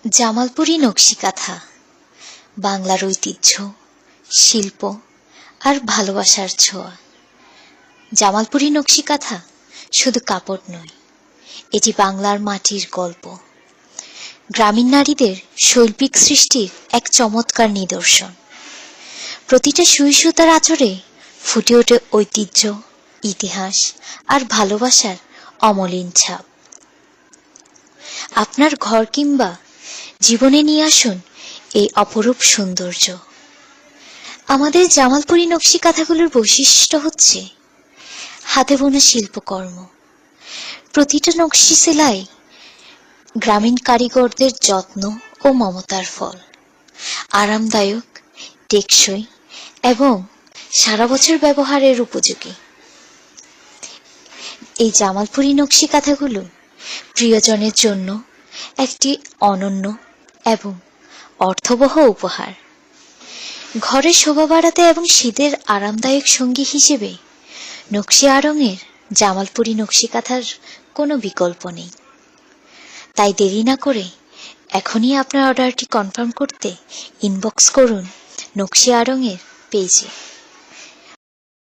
জামালপুরি নকশি কাঁথা বাংলার ঐতিহ্য, শিল্প আর ভালোবাসার ছোঁয়া। জামালপুরি নকশি কাঁথা শুধু কাপড় নয়, এটি বাংলার মাটির গল্প, গ্রামীণ নারীদের শৈল্পিক সৃষ্টির এক চমৎকার নিদর্শন। প্রতিটা সুই সুতার আঁচড়ে ফুটে ওঠে ঐতিহ্য, ইতিহাস আর ভালোবাসার অমলিন ছাপ। আপনার ঘর কিংবা জীবনে নিয়ে আসুন এই অপরূপ সৌন্দর্য। আমাদের জামালপুরি নকশি কাঁথাগুলোর বৈশিষ্ট্য হচ্ছে হাতে বোনা শিল্পকর্ম। প্রতিটা নকশি সেলাই গ্রামীণ কারিগরদের যত্ন ও মমতার ফল। আরামদায়ক, টেকসই এবং সারা বছর ব্যবহারের উপযোগী। এই জামালপুরি নকশি কাঁথাগুলো প্রিয়জনের জন্য একটি অনন্য এবং অর্থবহ উপহার। ঘরের শোভা বাড়াতে এবং শীতের আরামদায়ক সঙ্গী হিসেবে নকশি আড়ং-এর জামালপুরি নকশি কাঁথার কোনো বিকল্প নেই। তাই দেরি না করে এখনই আপনার অর্ডারটি কনফার্ম করতে ইনবক্স করুন নকশি আড়ং-এর পেজে।